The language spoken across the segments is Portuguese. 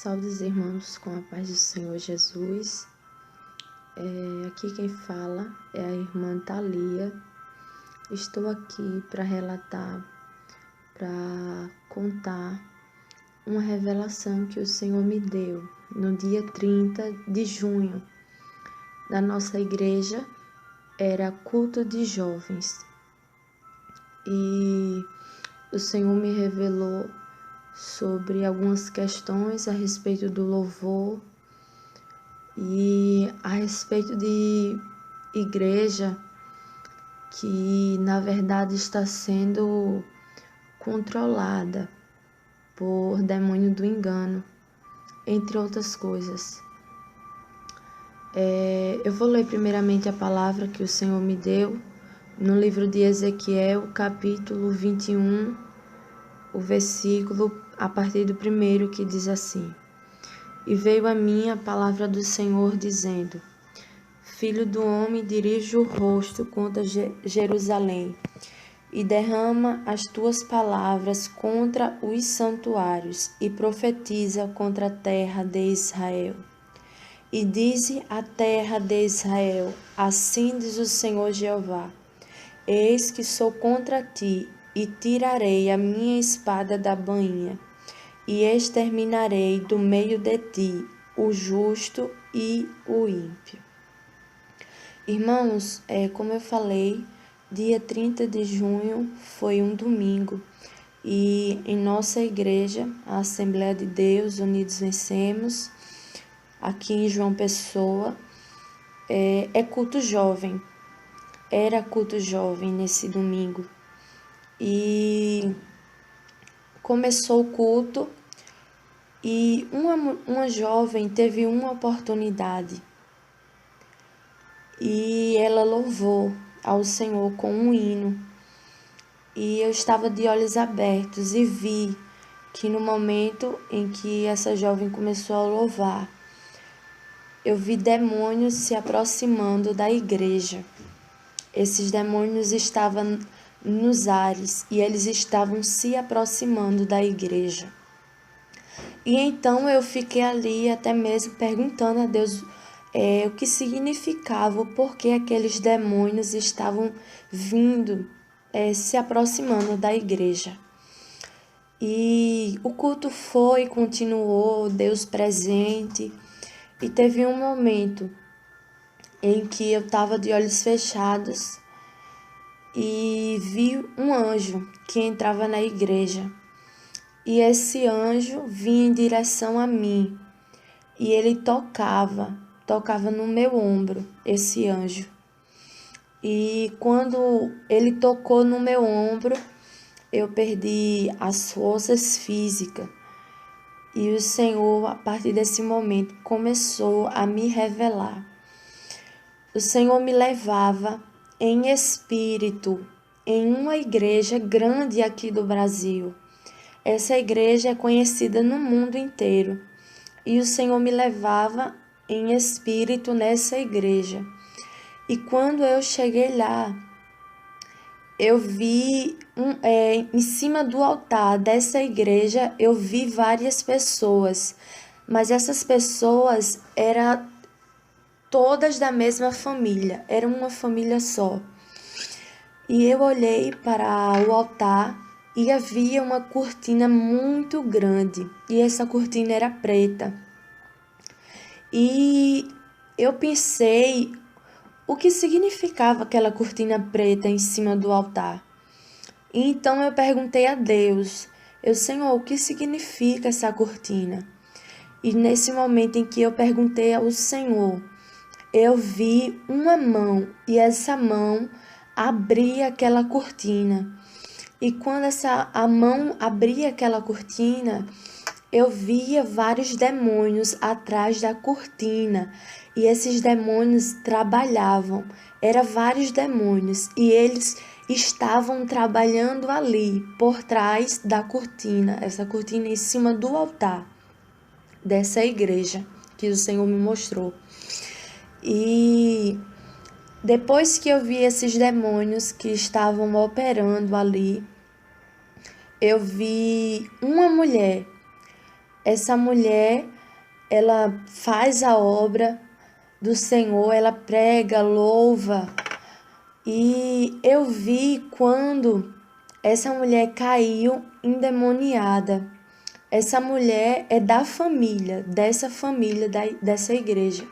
Salve os irmãos com a paz do Senhor Jesus. Aqui quem fala é a irmã Thalia. Estou aqui para relatar, para contar uma revelação que o Senhor me deu no dia 30 de junho. Na nossa igreja era culto de jovens e o Senhor me revelou sobre algumas questões a respeito do louvor e a respeito de igreja que na verdade está sendo controlada por demônio do engano, entre outras coisas. Eu vou ler primeiramente a palavra que o Senhor me deu no livro de Ezequiel, capítulo 21, o versículo a partir do 1, que diz assim: E veio a mim a palavra do Senhor, dizendo: Filho do homem, dirige o rosto contra Jerusalém, e derrama as tuas palavras contra os santuários, e profetiza contra a terra de Israel. E dize à terra de Israel: Assim diz o Senhor Jeová: Eis que sou contra ti, e tirarei a minha espada da bainha, e exterminarei do meio de ti o justo e o ímpio. Irmãos, como eu falei, dia 30 de junho foi um domingo e em nossa igreja, a Assembleia de Deus Unidos Vencemos, aqui em João Pessoa, é culto jovem. Era culto jovem nesse domingo e começou o culto e uma jovem teve uma oportunidade e ela louvou ao Senhor com um hino. E eu estava de olhos abertos e vi que no momento em que essa jovem começou a louvar, eu vi demônios se aproximando da igreja. Esses demônios estavam nos ares e eles estavam se aproximando da igreja. E então eu fiquei ali até mesmo perguntando a Deus o que significava, o porquê aqueles demônios estavam vindo, se aproximando da igreja. E o culto continuou, Deus presente, e teve um momento em que eu estava de olhos fechados e vi um anjo que entrava na igreja. E esse anjo vinha em direção a mim e ele tocava no meu ombro, esse anjo. E quando ele tocou no meu ombro, eu perdi as forças físicas. E o Senhor, a partir desse momento, começou a me revelar. O Senhor me levava em espírito em uma igreja grande aqui do Brasil. Essa igreja é conhecida no mundo inteiro. E o Senhor me levava em espírito nessa igreja. E quando eu cheguei lá, eu vi em cima do altar dessa igreja, eu vi várias pessoas, mas essas pessoas eram todas da mesma família, era uma família só. E eu olhei para o altar e havia uma cortina muito grande, e essa cortina era preta. E eu pensei o que significava aquela cortina preta em cima do altar. E então eu perguntei a Deus, Senhor, o que significa essa cortina? E nesse momento em que eu perguntei ao Senhor, eu vi uma mão e essa mão abria aquela cortina. E quando a mão abria aquela cortina, eu via vários demônios atrás da cortina. E esses demônios trabalhavam. Eram vários demônios. E eles estavam trabalhando ali, por trás da cortina. Essa cortina em cima do altar dessa igreja que o Senhor me mostrou. E depois que eu vi esses demônios que estavam operando ali, eu vi uma mulher essa mulher, ela faz a obra do Senhor, ela prega, louva. E eu vi quando essa mulher caiu endemoniada. Essa mulher é da família, dessa igreja.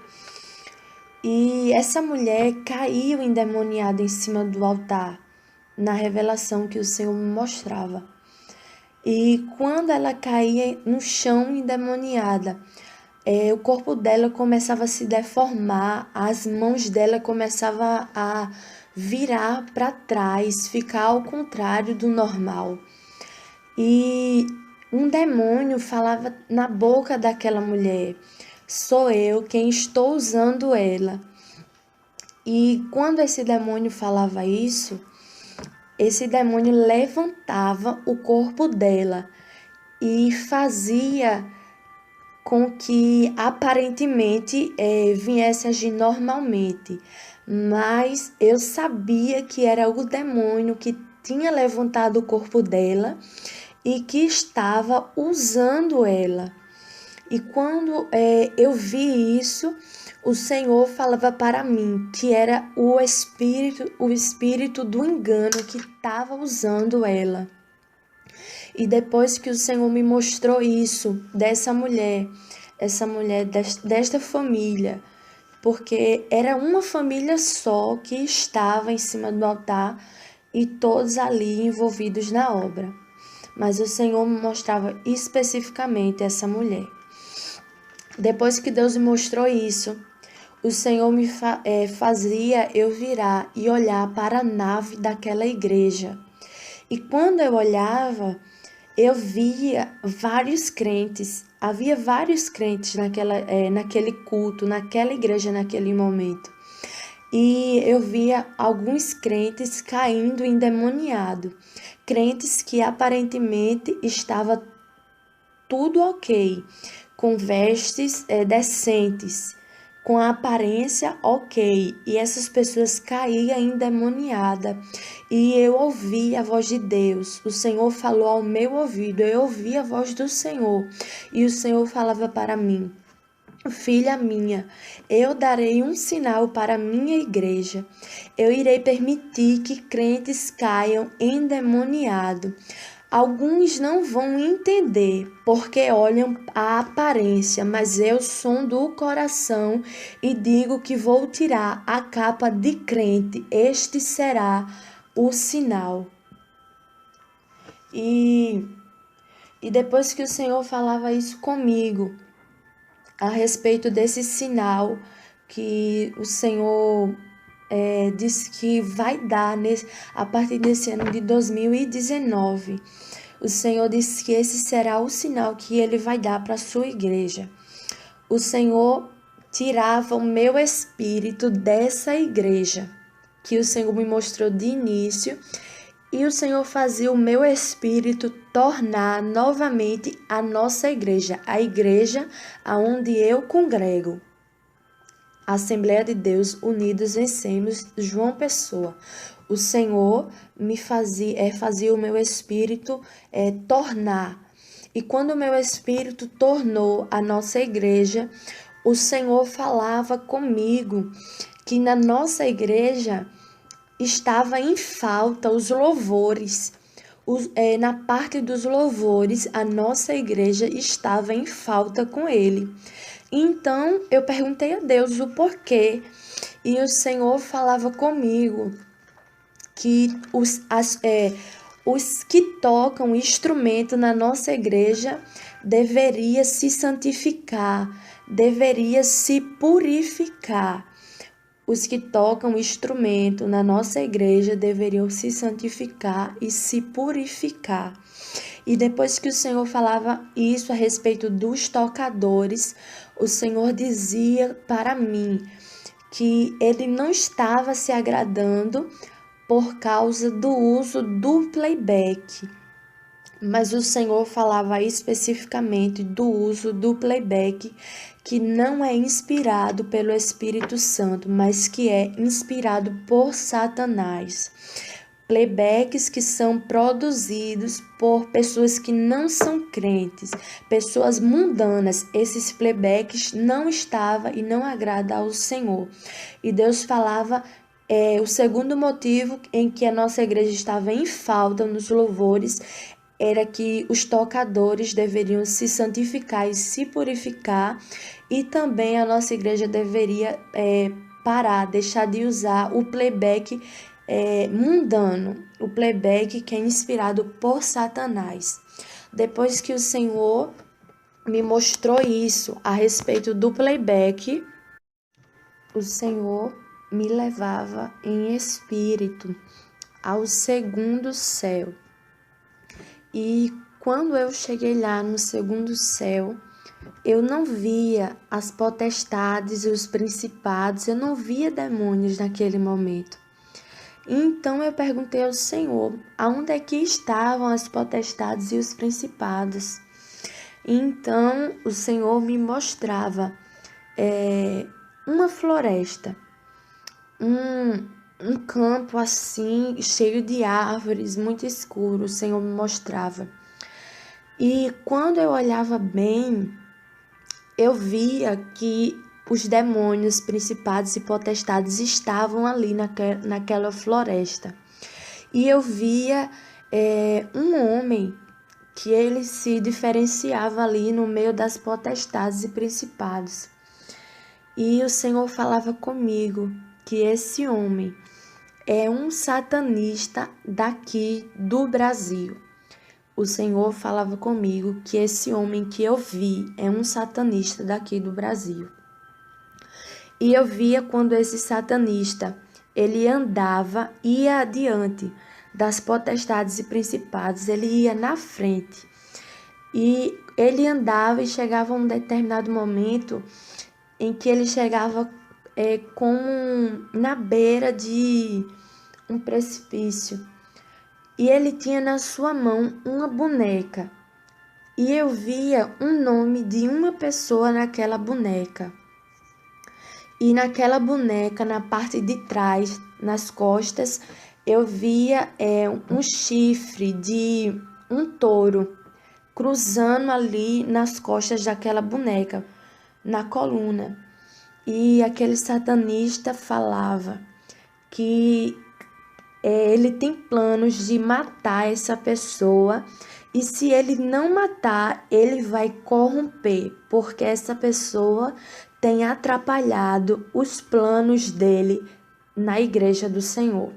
E essa mulher caiu endemoniada em cima do altar, na revelação que o Senhor me mostrava. E quando ela caía no chão endemoniada, o corpo dela começava a se deformar, as mãos dela começavam a virar para trás, ficar ao contrário do normal. E um demônio falava na boca daquela mulher: sou eu quem estou usando ela. E quando esse demônio falava isso, esse demônio levantava o corpo dela e fazia com que aparentemente viesse agir normalmente. Mas eu sabia que era o demônio que tinha levantado o corpo dela e que estava usando ela. E quando eu vi isso, o Senhor falava para mim que era o espírito do engano que estava usando ela. E depois que o Senhor me mostrou isso, essa mulher desta família, porque era uma família só que estava em cima do altar e todos ali envolvidos na obra. Mas o Senhor me mostrava especificamente essa mulher. Depois que Deus me mostrou isso, o Senhor me fazia eu virar e olhar para a nave daquela igreja. E quando eu olhava, eu via vários crentes, havia vários crentes naquele culto, naquela igreja, naquele momento. E eu via alguns crentes caindo endemoniado, crentes que aparentemente estava tudo ok, com vestes decentes, com a aparência ok, e essas pessoas caíam endemoniadas. E eu ouvi a voz de Deus, o Senhor falou ao meu ouvido, eu ouvi a voz do Senhor, e o Senhor falava para mim: filha minha, eu darei um sinal para a minha igreja. Eu irei permitir que crentes caiam endemoniados. Alguns não vão entender porque olham a aparência, mas eu sondo o coração e digo que vou tirar a capa de crente. Este será o sinal. E depois que o Senhor falava isso comigo, a respeito desse sinal que o Senhor disse que vai dar a partir desse ano de 2019. O Senhor disse que esse será o sinal que Ele vai dar para a sua igreja. O Senhor tirava o meu espírito dessa igreja, que o Senhor me mostrou de início, e o Senhor fazia o meu espírito tornar novamente a nossa igreja, a igreja aonde eu congrego. Assembleia de Deus Unidos Vencemos, João Pessoa. O Senhor me fazia o meu espírito tornar. E quando o meu espírito tornou a nossa igreja, o Senhor falava comigo que na nossa igreja estava em falta os louvores. Na parte dos louvores, a nossa igreja estava em falta com ele. Então, eu perguntei a Deus o porquê, e o Senhor falava comigo que os que tocam instrumento na nossa igreja deveria se santificar, deveria se purificar. Os que tocam instrumento na nossa igreja deveriam se santificar e se purificar. E depois que o Senhor falava isso a respeito dos tocadores, o Senhor dizia para mim que Ele não estava se agradando por causa do uso do playback. Mas o Senhor falava especificamente do uso do playback, que não é inspirado pelo Espírito Santo, mas que é inspirado por Satanás. Playbacks que são produzidos por pessoas que não são crentes, pessoas mundanas. Esses playbacks não estavam e não agradam ao Senhor. E Deus falava, o segundo motivo em que a nossa igreja estava em falta nos louvores era que os tocadores deveriam se santificar e se purificar, e também a nossa igreja deveria parar, deixar de usar o playback mundano, o playback que é inspirado por Satanás. Depois que o Senhor me mostrou isso a respeito do playback, o Senhor me levava em espírito ao segundo céu. E quando eu cheguei lá no segundo céu, eu não via as potestades e os principados, eu não via demônios naquele momento. Então eu perguntei ao Senhor, aonde é que estavam as potestades e os principados? Então o Senhor me mostrava uma floresta, um campo assim, cheio de árvores, muito escuro, o Senhor me mostrava. E quando eu olhava bem, eu via que os demônios, principados e potestades estavam ali naquela floresta. E eu via um homem que ele se diferenciava ali no meio das potestades e principados. E o Senhor falava comigo que esse homem é um satanista daqui do Brasil. O Senhor falava comigo que esse homem que eu vi é um satanista daqui do Brasil. E eu via quando esse satanista, ele andava, ia adiante das potestades e principados, ele ia na frente. E ele andava e chegava a um determinado momento em que ele chegava na beira de um precipício. E ele tinha na sua mão uma boneca. E eu via um nome de uma pessoa naquela boneca. E naquela boneca, na parte de trás, nas costas, eu via um chifre de um touro cruzando ali nas costas daquela boneca, na coluna. E aquele satanista falava que ele tem planos de matar essa pessoa, e se ele não matar, ele vai corromper, porque essa pessoa tem atrapalhado os planos dele na igreja do Senhor.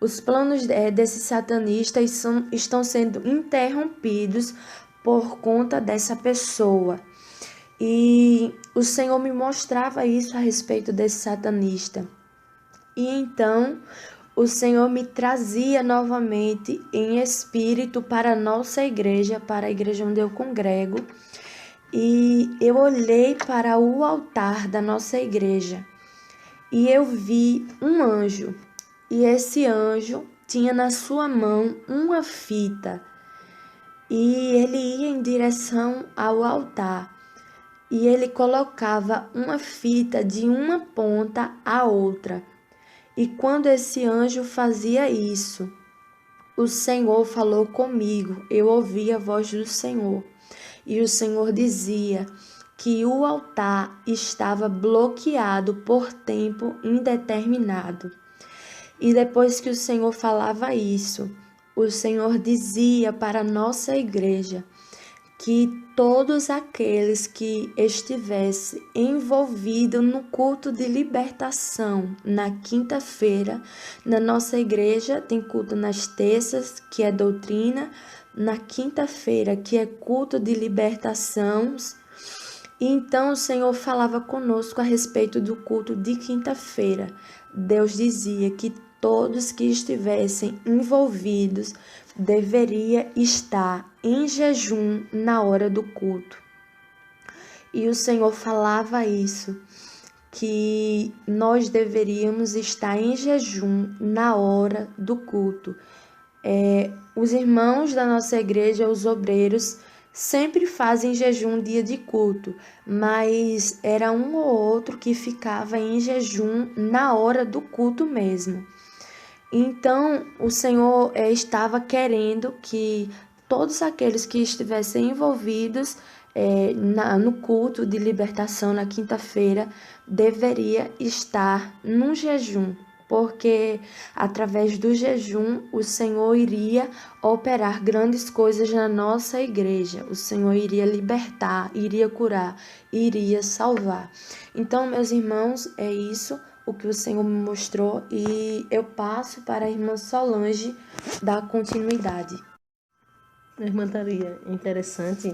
Os planos desses satanistas estão sendo interrompidos por conta dessa pessoa. E o Senhor me mostrava isso a respeito desse satanista. E então o Senhor me trazia novamente em espírito para a nossa igreja, para a igreja onde eu congrego. E eu olhei para o altar da nossa igreja e eu vi um anjo. E esse anjo tinha na sua mão uma fita. E ele ia em direção ao altar. E ele colocava uma fita de uma ponta à outra. E quando esse anjo fazia isso, o Senhor falou comigo, eu ouvi a voz do Senhor. E o Senhor dizia que o altar estava bloqueado por tempo indeterminado. E depois que o Senhor falava isso, o Senhor dizia para a nossa igreja que todos aqueles que estivessem envolvidos no culto de libertação na quinta-feira, na nossa igreja tem culto nas terças, que é doutrina, na quinta-feira, que é culto de libertação. E então o Senhor falava conosco a respeito do culto de quinta-feira. Deus dizia que todos que estivessem envolvidos deveria estar em jejum na hora do culto. E o Senhor falava isso, que nós deveríamos estar em jejum na hora do culto. Os irmãos da nossa igreja, os obreiros, sempre fazem jejum dia de culto, mas era um ou outro que ficava em jejum na hora do culto mesmo. Então, o Senhor estava querendo que todos aqueles que estivessem envolvidos no culto de libertação na quinta-feira deveria estar num jejum, porque através do jejum o Senhor iria operar grandes coisas na nossa igreja. O Senhor iria libertar, iria curar, iria salvar. Então, meus irmãos, é isso o que o Senhor me mostrou e eu passo para a irmã Solange dar continuidade. Irmã Thalia, interessante,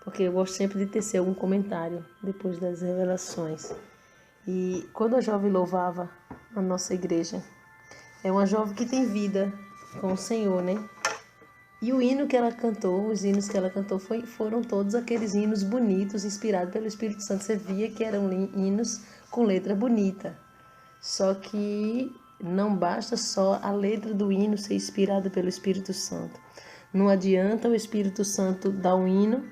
porque eu gosto sempre de tecer algum comentário depois das revelações. E quando a jovem louvava a nossa igreja, é uma jovem que tem vida com o Senhor, né? E o hino que ela cantou, os hinos que ela cantou foram todos aqueles hinos bonitos, inspirados pelo Espírito Santo. Você via que eram hinos com letra bonita. Só que não basta só a letra do hino ser inspirada pelo Espírito Santo. Não adianta o Espírito Santo dar um hino,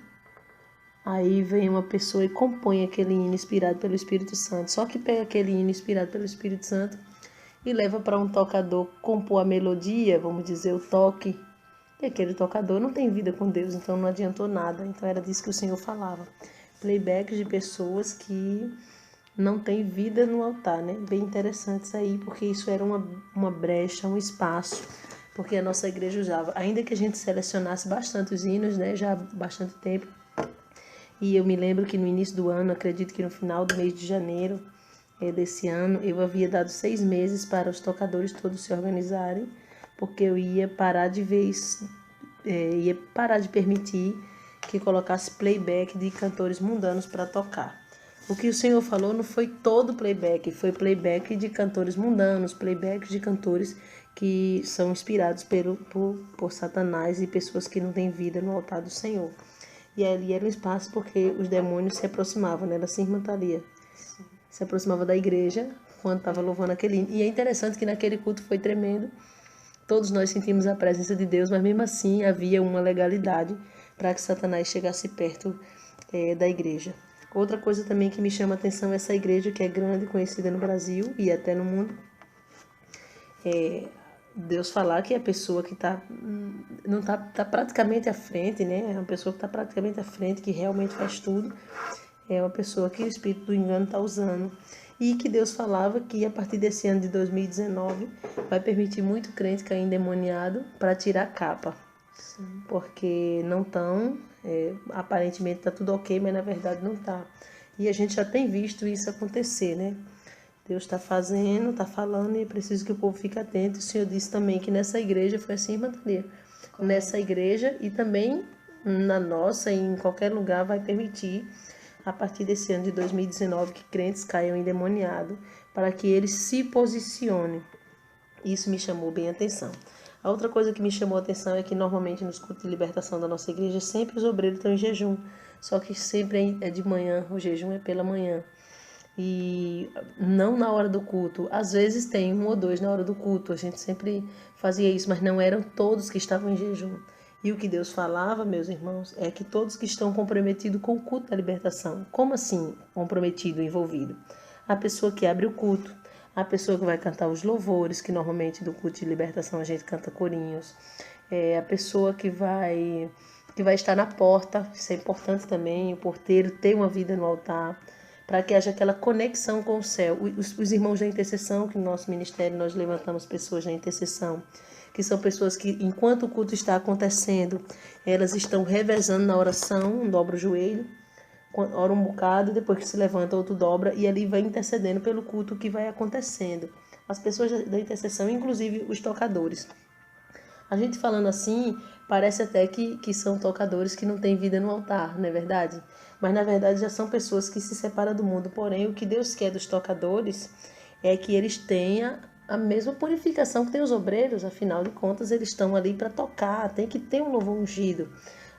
aí vem uma pessoa e compõe aquele hino inspirado pelo Espírito Santo. Só que pega aquele hino inspirado pelo Espírito Santo e leva para um tocador compor a melodia, vamos dizer, o toque. E aquele tocador não tem vida com Deus, então não adiantou nada. Então era disso que o Senhor falava. Playbacks de pessoas que não têm vida no altar, né? Bem interessante isso aí, porque isso era uma brecha, um espaço, porque a nossa igreja usava. Ainda que a gente selecionasse bastante os hinos, né? Já há bastante tempo. E eu me lembro que no início do ano, acredito que no final do mês de janeiro desse ano, eu havia dado 6 meses para os tocadores todos se organizarem, porque eu ia parar de vez, ia parar de permitir que colocasse playback de cantores mundanos para tocar. O que o Senhor falou não foi todo playback, foi playback de cantores mundanos, playback de cantores que são inspirados por Satanás e pessoas que não têm vida no altar do Senhor. E ali era um espaço porque os demônios se aproximavam, né? Era assim, irmã Thalia. Se aproximava da igreja quando estava louvando aquele hino. E é interessante que naquele culto foi tremendo. Todos nós sentimos a presença de Deus, mas mesmo assim havia uma legalidade para que Satanás chegasse perto da igreja. Outra coisa também que me chama a atenção é essa igreja que é grande, conhecida no Brasil e até no mundo. Deus falar que a pessoa que não tá praticamente à frente, né? É uma pessoa que está praticamente à frente, que realmente faz tudo. É uma pessoa que o espírito do engano está usando. E que Deus falava que a partir desse ano de 2019 vai permitir muito crente cair endemoniado para tirar a capa. Sim. Porque não estão, aparentemente está tudo ok, mas na verdade não está. E a gente já tem visto isso acontecer, né? Deus está fazendo, está falando e é preciso que o povo fique atento. O Senhor disse também que nessa igreja foi assim, irmã Thalia. Nessa igreja e também na nossa e em qualquer lugar vai permitir, a partir desse ano de 2019, que crentes caiam endemoniados, para que eles se posicionem. Isso me chamou bem a atenção. A outra coisa que me chamou a atenção é que normalmente nos cultos de libertação da nossa igreja, sempre os obreiros estão em jejum. Só que sempre é de manhã, o jejum é pela manhã. E não na hora do culto. Às vezes tem um ou dois na hora do culto. A gente sempre fazia isso, mas não eram todos que estavam em jejum. E o que Deus falava, meus irmãos, é que todos que estão comprometidos com o culto da libertação. Como assim comprometido, envolvido? A pessoa que abre o culto, a pessoa que vai cantar os louvores, que normalmente do culto de libertação a gente canta corinhos, a pessoa que vai estar na porta, isso é importante também, o porteiro ter uma vida no altar, para que haja aquela conexão com o céu. Os irmãos da intercessão, que no nosso ministério nós levantamos pessoas da intercessão, que são pessoas que, enquanto o culto está acontecendo, elas estão revezando na oração, um dobra o joelho, ora um bocado, depois que se levanta, outro dobra, e ali vai intercedendo pelo culto que vai acontecendo. As pessoas da intercessão, inclusive os tocadores. A gente falando assim, parece até que são tocadores que não têm vida no altar, não é verdade? Mas na verdade já são pessoas que se separam do mundo. Porém, o que Deus quer dos tocadores é que eles tenham a mesma purificação que tem os obreiros. Afinal de contas, eles estão ali para tocar, tem que ter um louvor ungido.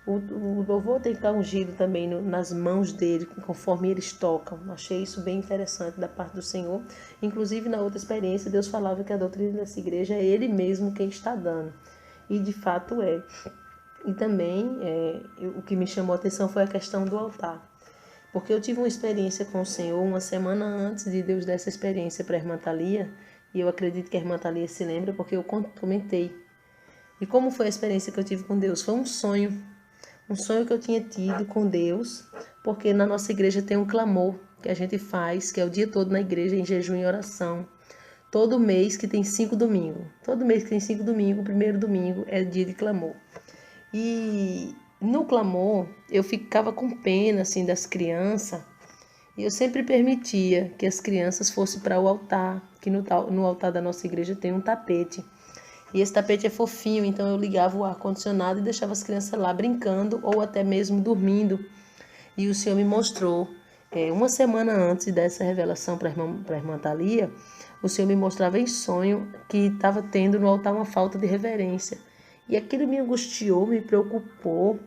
O louvor tem que estar ungido também nas mãos dele, conforme eles tocam. Achei isso bem interessante da parte do Senhor. Inclusive, na outra experiência, Deus falava que a doutrina dessa igreja é Ele mesmo quem está dando. E de fato é. E também o que me chamou a atenção foi a questão do altar. Porque eu tive uma experiência com o Senhor uma semana antes de Deus dar essa experiência para a irmã Thalia, E eu acredito que a irmã Thalia se lembra porque eu comentei. E como foi a experiência que eu tive com Deus? Foi um sonho que eu tinha tido com Deus, porque na nossa igreja tem um clamor que a gente faz, que é o dia todo na igreja em jejum e oração. Todo mês que tem 5 domingos. Todo mês que tem 5 domingos, o primeiro domingo é dia de clamor. E no clamor, eu ficava com pena assim das crianças, e eu sempre permitia que as crianças fossem para o altar, que no altar da nossa igreja tem um tapete. E esse tapete é fofinho, então eu ligava o ar-condicionado e deixava as crianças lá brincando ou até mesmo dormindo. E o Senhor me mostrou, uma semana antes dessa revelação para a irmã Thalia, o Senhor me mostrava em sonho que estava tendo no altar uma falta de reverência. E aquilo me angustiou, me preocupou,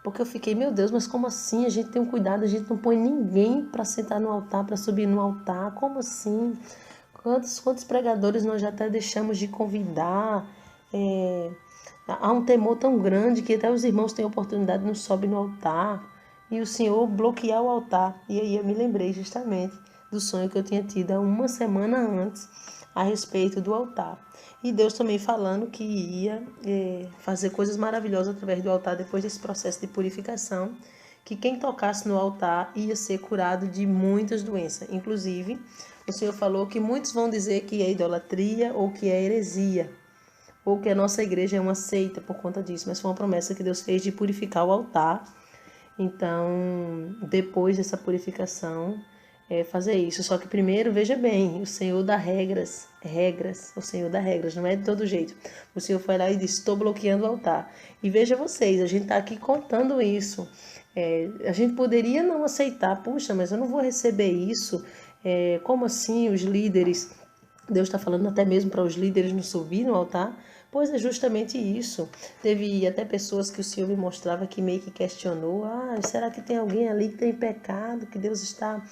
porque eu fiquei, meu Deus, mas como assim? A gente tem um cuidado, a gente não põe ninguém para sentar no altar, para subir no altar, como assim? Quantos pregadores nós já até deixamos de convidar? Há um temor tão grande que até os irmãos têm oportunidade, não sobem no altar. E o Senhor bloquear o altar. E aí eu me lembrei justamente do sonho que eu tinha tido há uma semana antes a respeito do altar. E Deus também falando que ia fazer coisas maravilhosas através do altar depois desse processo de purificação, que quem tocasse no altar ia ser curado de muitas doenças. Inclusive, o Senhor falou que muitos vão dizer que é idolatria ou que é heresia, ou que a nossa igreja é uma seita por conta disso, mas foi uma promessa que Deus fez de purificar o altar. Então, depois dessa purificação, fazer isso. Só que primeiro, veja bem, o Senhor dá regras, o Senhor dá regras, não é de todo jeito. O Senhor foi lá e disse, estou bloqueando o altar. E veja vocês, a gente está aqui contando isso. A gente poderia não aceitar, puxa, mas eu não vou receber isso. Como assim os líderes... Deus está falando até mesmo para os líderes não subir no altar, pois é justamente isso. Teve até pessoas que o Senhor me mostrava que meio que questionou, será que tem alguém ali que tem pecado, que Deus está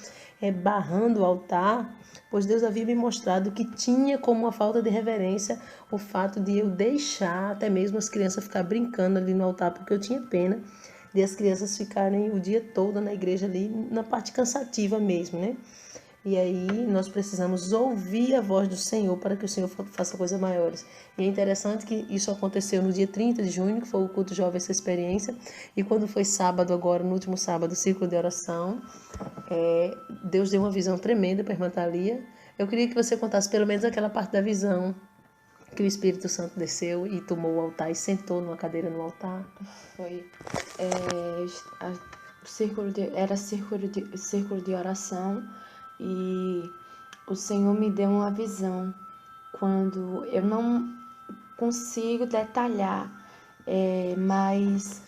barrando o altar? Pois Deus havia me mostrado que tinha como uma falta de reverência o fato de eu deixar até mesmo as crianças ficar brincando ali no altar, porque eu tinha pena de as crianças ficarem o dia todo na igreja ali, na parte cansativa mesmo, né? E aí nós precisamos ouvir a voz do Senhor para que o Senhor faça coisas maiores. E é interessante que isso aconteceu no dia 30 de junho, que foi o culto jovem, essa experiência. E quando foi sábado agora, no último sábado, o círculo de oração, Deus deu uma visão tremenda para a irmã Thalia. Eu queria que você contasse pelo menos aquela parte da visão que o Espírito Santo desceu e tomou o altar e sentou numa cadeira no altar. Foi. Era círculo de oração. E o Senhor me deu uma visão, quando eu não consigo detalhar, mas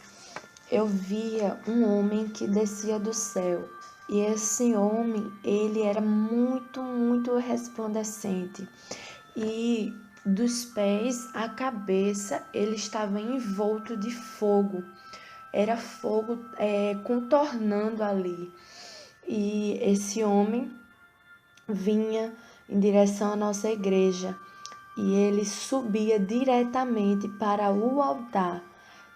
eu via um homem que descia do céu. E esse homem, ele era muito, muito resplandecente. E dos pés à cabeça, ele estava envolto de fogo. Era fogo contornando ali. E esse homem vinha em direção à nossa igreja e ele subia diretamente para o altar.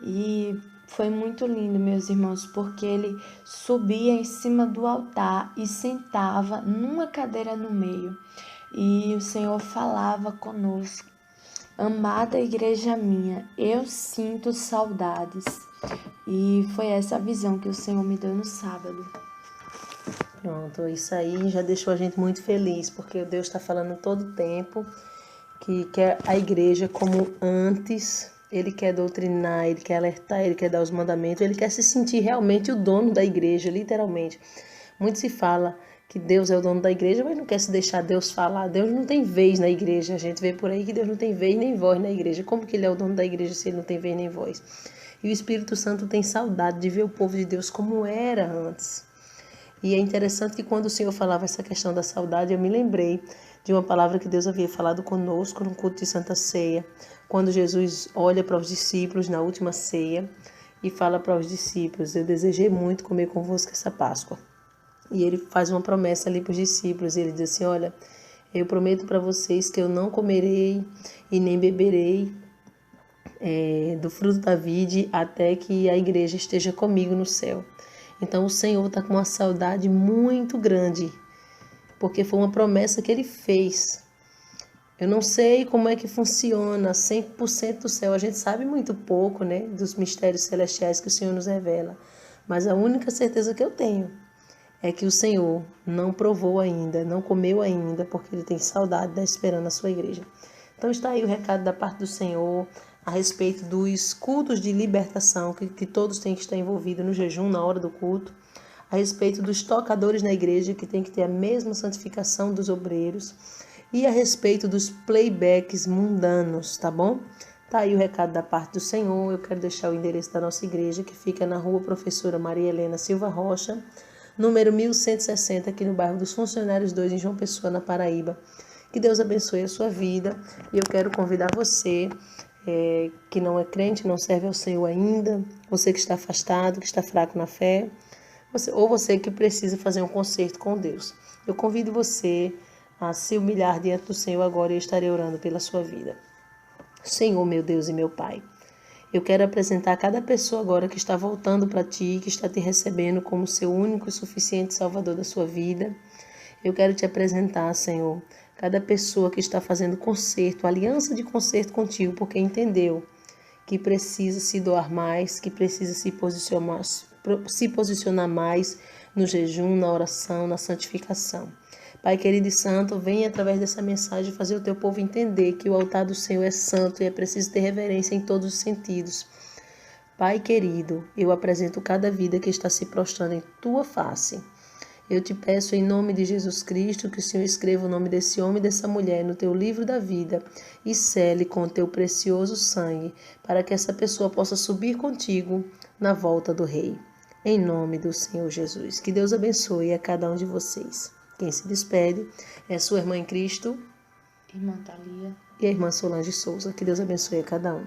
E foi muito lindo, meus irmãos, porque ele subia em cima do altar e sentava numa cadeira no meio. E o Senhor falava conosco: amada igreja minha, eu sinto saudades. E foi essa visão que o Senhor me deu no sábado. Pronto, isso aí já deixou a gente muito feliz, porque Deus está falando todo o tempo que quer a igreja como antes. Ele quer doutrinar, ele quer alertar, ele quer dar os mandamentos, ele quer se sentir realmente o dono da igreja, literalmente. Muito se fala que Deus é o dono da igreja, mas não quer se deixar Deus falar. Deus não tem vez na igreja. A gente vê por aí que Deus não tem vez nem voz na igreja. Como que ele é o dono da igreja se ele não tem vez nem voz? E o Espírito Santo tem saudade de ver o povo de Deus como era antes. E é interessante que quando o Senhor falava essa questão da saudade, eu me lembrei de uma palavra que Deus havia falado conosco no culto de Santa Ceia, quando Jesus olha para os discípulos na última ceia e fala para os discípulos: eu desejei muito comer convosco essa Páscoa. E ele faz uma promessa ali para os discípulos, e ele diz assim: olha, eu prometo para vocês que eu não comerei e nem beberei do fruto da vide até que a igreja esteja comigo no céu. Então o Senhor está com uma saudade muito grande, porque foi uma promessa que ele fez Eu não sei como é que funciona 100% do céu. A gente sabe muito pouco, né, dos mistérios celestiais que o Senhor nos revela. Mas a única certeza que eu tenho é que o Senhor não provou ainda, não comeu ainda, porque Ele tem saudade da esperando a sua igreja. Então está aí o recado da parte do Senhor a respeito dos cultos de libertação, que todos têm que estar envolvidos no jejum na hora do culto. A respeito dos tocadores na igreja, que tem que ter a mesma santificação dos obreiros. E a respeito dos playbacks mundanos, tá bom? Tá aí o recado da parte do Senhor. Eu quero deixar o endereço da nossa igreja, que fica na rua Professora Maria Helena Silva Rocha, número 1160, aqui no bairro dos Funcionários 2, em João Pessoa, na Paraíba. Que Deus abençoe a sua vida. E eu quero convidar você, que não é crente, não serve ao Senhor ainda, você que está afastado, que está fraco na fé, ou você que precisa fazer um concerto com Deus. Eu convido você a se humilhar diante do Senhor agora e eu estarei orando pela sua vida. Senhor, meu Deus e meu Pai, eu quero apresentar cada pessoa agora que está voltando para Ti, que está Te recebendo como seu único e suficiente Salvador da sua vida. Eu quero Te apresentar, Senhor, cada pessoa que está fazendo concerto, aliança de concerto contigo, porque entendeu que precisa se doar mais, que precisa se posicionar mais no jejum, na oração, na santificação. Pai querido e santo, venha através dessa mensagem fazer o teu povo entender que o altar do Senhor é santo e é preciso ter reverência em todos os sentidos. Pai querido, eu apresento cada vida que está se prostrando em tua face. Eu te peço em nome de Jesus Cristo que o Senhor escreva o nome desse homem e dessa mulher no teu livro da vida e sele com o teu precioso sangue, para que essa pessoa possa subir contigo na volta do Rei. Em nome do Senhor Jesus. Que Deus abençoe a cada um de vocês. Quem se despede é sua irmã em Cristo, Irmã Thalia. e a irmã Solange Souza. Que Deus abençoe a cada um.